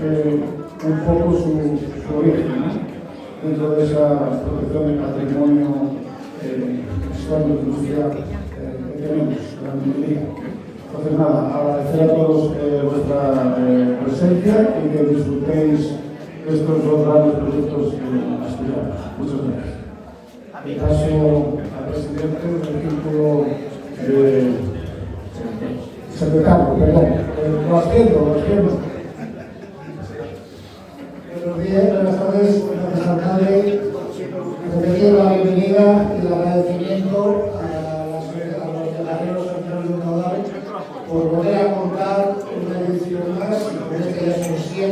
un poco su origen, ¿no? Dentro de esa protección del patrimonio histórico-industrial que tenemos en la minería. Entonces, nada, agradecer a todos vuestra presencia y que disfrutéis de estos dos grandes proyectos asturianos. Muchas gracias. En caso al presidente del círculo de secretario, perdón, lo haciendo. Buenos días, buenas tardes, buenas alcalde. Repetir la bienvenida y el agradecimiento a los ganaderos centrales de Caudal por volver a contar una edición más, con este ya son 7,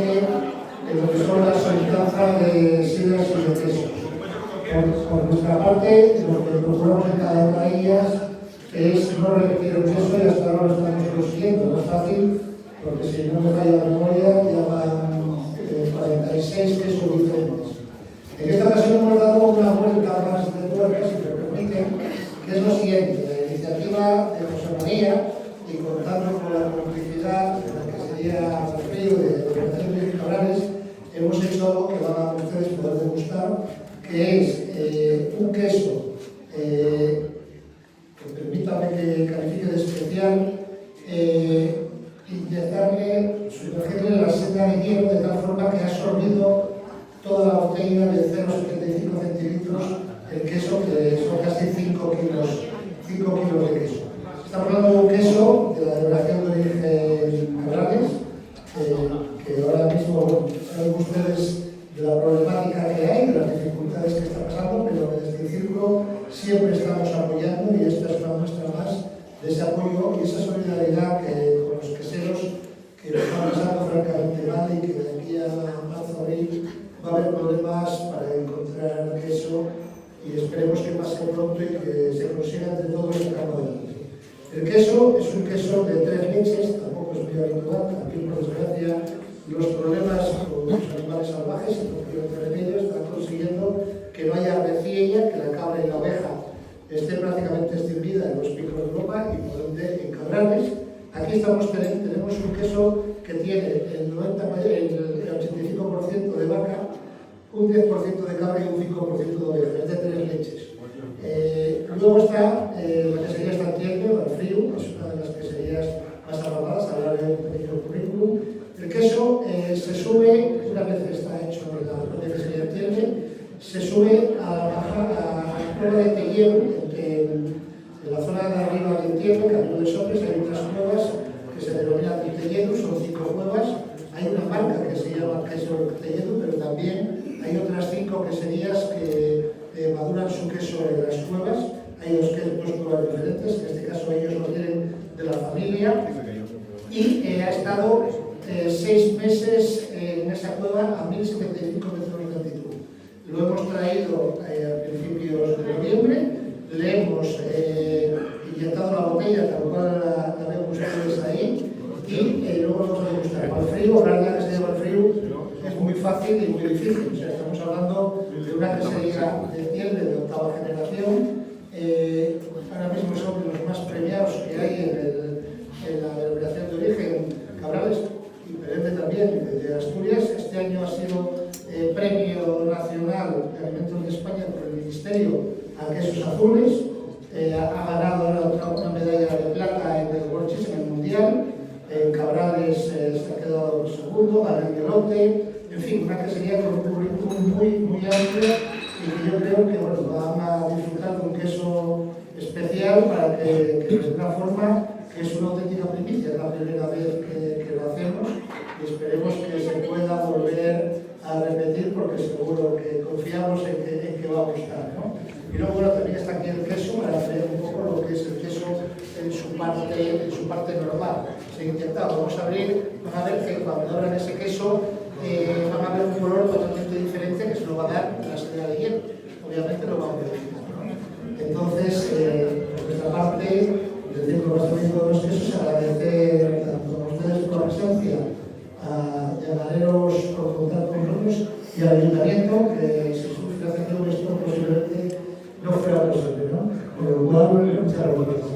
en lo que son las solicitanzas de sidras y de quesos. Por nuestra parte, lo que procuramos en cada una de ellas es no repetir el queso y hasta ahora lo estamos consiguiendo. No es fácil, porque si no me falla la memoria, ya van 46 quesos diferentes. En esta ocasión hemos dado una vuelta más de tuerca, si me permiten, que es lo siguiente: la iniciativa de José María, y contando con la complicidad de la que sería Alfredo de Organización de Cabrales, hemos hecho algo que van a ustedes poder degustar, que es un queso que permítame que califique de especial, inyectarle, sumergirle la seta de hielo de tal forma que ha absorbido toda la botella de 0,75 centilitros el queso, que son casi 5 kilos de queso. Estamos hablando de un queso de la denominación de origen Cabrales, que ahora mismo, bueno, saben ustedes de la problemática que hay, de las dificultades que está pasando, pero desde el círculo siempre estamos apoyando, y esta es una muestra más de ese apoyo y esa solidaridad que con los queseros que lo están pasando francamente mal, y que de aquí a marzo, abril va a haber problemas para encontrar queso, y esperemos que pase pronto y que se consiga entre todos sacarlo adelante. El queso es un queso de 3 leches, tampoco es muy habitual. Aquí, por desgracia, los problemas con los animales salvajes, entre ellos, están consiguiendo que no haya reciella, que la cabra y la oveja esté prácticamente extinguida en los picos de Europa, y por ende en Cabrales. Aquí tenemos un queso que tiene el 85% de vaca, un 10% de cabra y un 5% de oveja, es de 3 leches. Luego está la quesería Stantiende, el frío, es una de las queserías más avanzadas. Hablaré un pequeño currículum. El queso se sube, una vez está hecho en la propia quesería Stantiende, se sube a la prueba de Telleu, en la zona de arriba de Tierra, Camino de Sopes, hay unas cuevas que se denominan Telledu, son 5 cuevas. Hay una marca que se llama queso Telledu, pero también hay otras 5 queserías que maduran su queso en las cuevas. Hay dos cuevas diferentes, en este caso ellos lo tienen de la familia, y ha estado 6 meses en esa cueva a 1075 metros de altitud. Lo hemos traído a principios de noviembre. Le hemos inyectado la botella, tal cual la ven ustedes ahí, y luego vamos a degustar. Para el frío, la que se llama el frío, es muy fácil y muy difícil. O sea, estamos hablando de una quesería de Tiende de 8ª generación. Ahora mismo son los más premiados que hay en la denominación de origen Cabrales, y Perenne también, de Asturias. Este año ha sido Premio Nacional de Alimentos de España por el Ministerio a quesos azules. Ha ganado ahora una medalla de plata en el World Cheese, en el Mundial. En Cabrales se ha quedado segundo, ganó en el lote. En fin, una quesería con un currículum muy amplio, y que yo creo que van a disfrutar de un queso especial, para que de alguna forma, que es una auténtica primicia, es la primera vez que lo hacemos, y esperemos que se pueda volver a repetir, porque seguro que confiamos en que va a gustar, ¿no? Y luego, bueno, también está aquí el queso, para hacer un poco lo que es el queso en su parte normal. Se ha inyectado, vamos a abrir, van a ver que cuando abran ese queso van a ver un color totalmente diferente, que se lo va a dar la seda de hielo. Obviamente lo va a modificar, ¿no? Entonces, por nuestra parte, desde el conocimiento de los quesos, agradecer tanto a ustedes por la presencia, a ganaderos por contar con nosotros, y al ayuntamiento, que sin su financiación esto posiblemente no fuera posible, ¿no? Con lo cual, muchas gracias.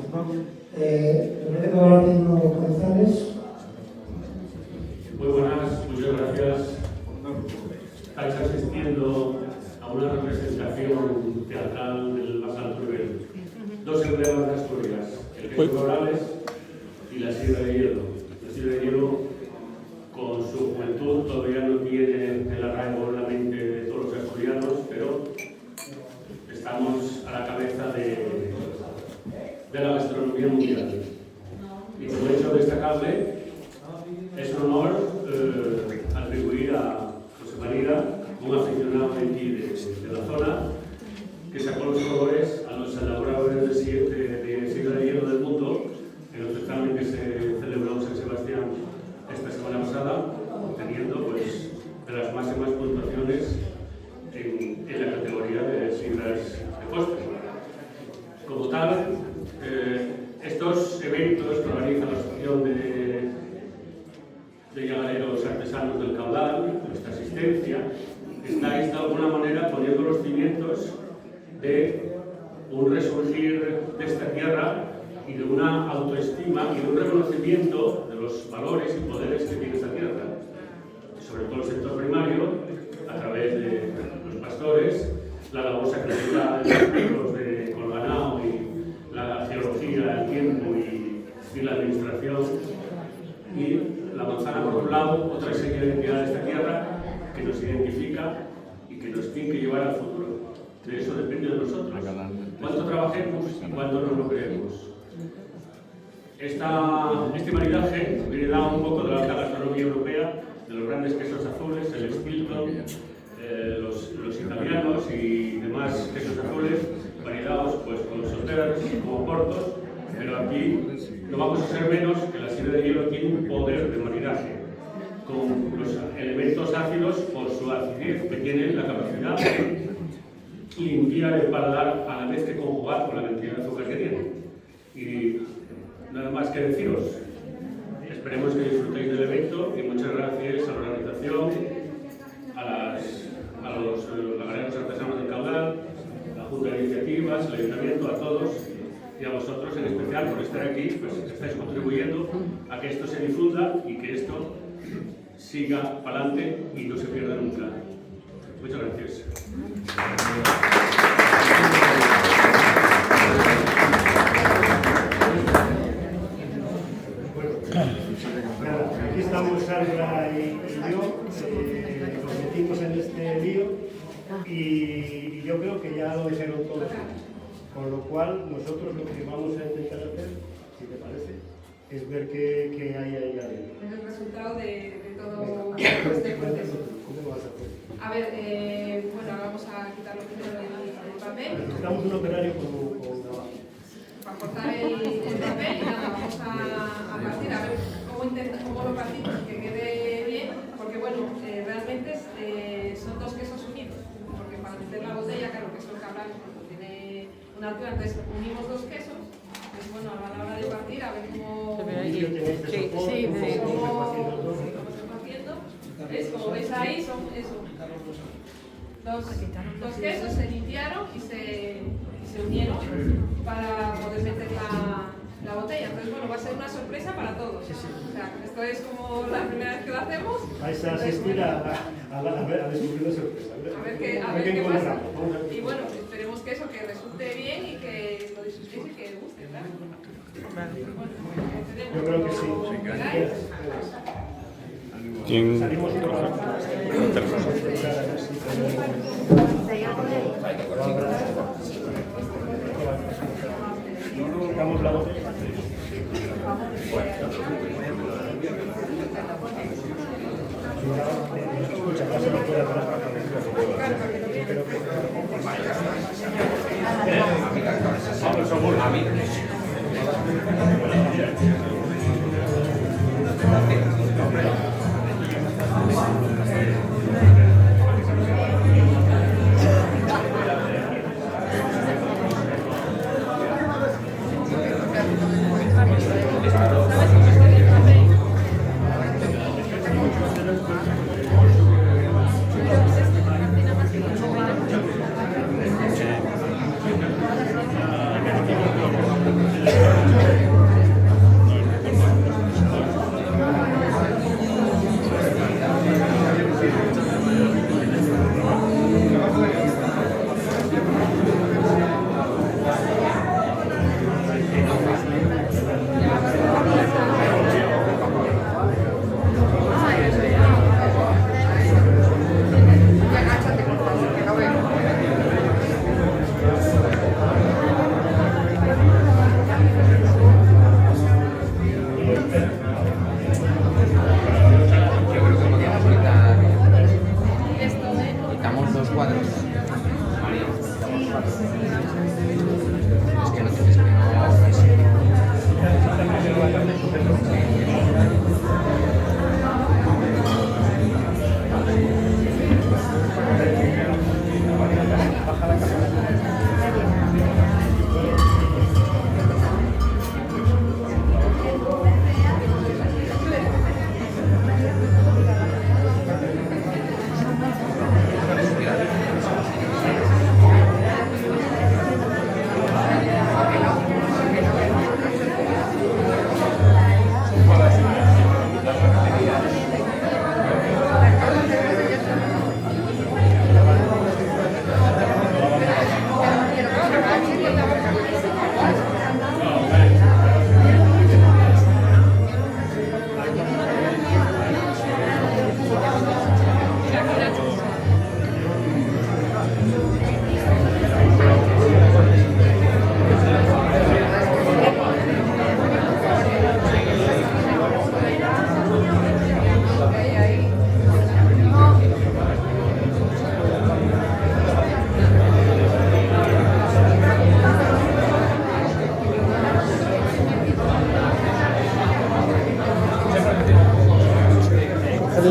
Me parece que ahora mismo González. Muy buenas, muchas gracias. asistiendo a una representación teatral del más alto nivel. Dos emblemas de Asturias, el queso Morales y la sidra de hielo. La sidra de hielo, con su juventud, todavía no tiene el arraigo en la mente de todos los asturianos, pero estamos a la cabeza de la gastronomía mundial. Y como hecho destacable, es un honor atribuir a José María, un aficionado de aquí de la zona, que sacó los colores a los elaboradores de sidra de hielo del mundo en el certamen que se celebró en San Sebastián esta semana pasada, obteniendo pues, de las máximas puntuaciones en la categoría de sidras de postre. Como tal, estos eventos que organiza la Asociación de Llagareros Artesanos del Caudal, nuestra asistencia, estáis de alguna manera poniendo los cimientos de un resurgir de esta tierra y de una autoestima y de un reconocimiento de los valores y poderes que tiene esta tierra, sobre todo el sector primario, a través de los pastores, la labor sacrificada de los pueblos con el ganado y la geología, el tiempo y la administración, y la manzana por un lado, otra serie de entidades de esta tierra que nos identifica y que nos tiene que llevar al futuro. De eso depende de nosotros. Cuánto trabajemos y cuánto nos lo creemos. Este maridaje viene dado un poco de la alta gastronomía europea, de los grandes quesos azules, el Stilton, los italianos y demás quesos azules, variados pues, con soteras como portos, pero aquí no vamos a ser menos que la sidra de hielo tiene un poder de maridaje con los elementos ácidos por su acidez que tienen la capacidad de limpiar el paladar a la vez que conjugar con la cantidad de azúcar que tiene. Y nada más que deciros, esperemos que disfrutéis del evento y muchas gracias a la organización, a los llagareros artesanos del Caudal, la Junta de Iniciativas, el Ayuntamiento, a todos y a vosotros en especial por estar aquí, pues estáis contribuyendo a que esto se difunda y que esto siga para adelante y no se pierda nunca. Muchas gracias. Aquí estamos Sandra y yo, nos metimos en este lío y yo creo que ya lo dijeron todos. Con lo cual, nosotros lo que vamos a intentar hacer, si te parece, es ver qué hay ahí adentro. Es el resultado de todo este proceso. ¿Cómo vas a hacer? A ver, bueno, vamos a quitar lo primero del papel. Necesitamos un operario con navaja. Para cortar el papel y nada, vamos a partir, a ver cómo lo partimos, que quede bien, porque bueno, realmente son dos quesos unidos, porque para meter la botella, claro, queso cabral tiene una altura, entonces unimos dos quesos, pues bueno, a la hora de partir, a ver cómo se va haciendo. ¿Ves? Como veis ahí, son eso. Dos quesos se limpiaron y se unieron para poder meter la botella. Entonces, bueno, va a ser una sorpresa para todos. O sea, esto es como la primera vez que lo hacemos. Vais a asistir a descubrir la sorpresa. A ver qué pasa. Y bueno, esperemos que eso, que resulte bien y que lo disfrutéis y que guste, ¿verdad? Bueno, yo creo que sí. ¿Quién? Salimos por la Damos la botella. Escucha, pasa no puede parar para vamos, somos amigos.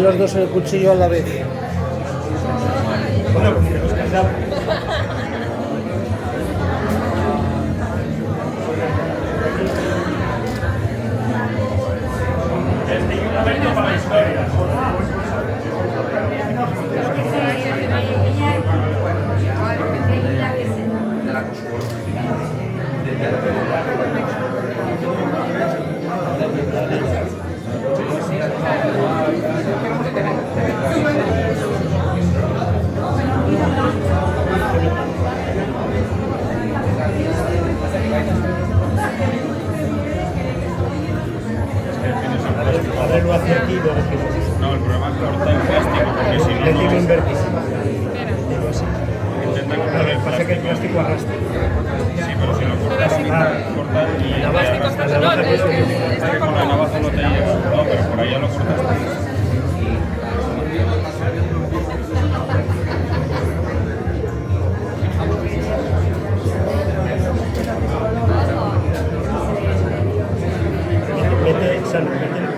Metan los dos el cuchillo a la vez. Bueno, como nos casamos. Un momento para la historia. Haberlo hacia aquí, luego No, el problema es cortar el plástico, porque si no, le tiene un no vértice. intenta cortar Lo el que pasa es que el plástico arrastra. Sí, pero si lo cortas, cortas y La navaja, arrastra. la navaja que es Es que con la navaja no te llega. No, pero por ahí ya lo cortaste.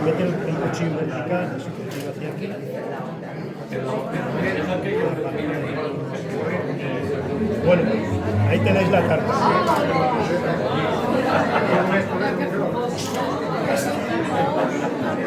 Mete el cuchillo vertical, su cuchillo hacia aquí. Bueno, ahí tenéis la tarta.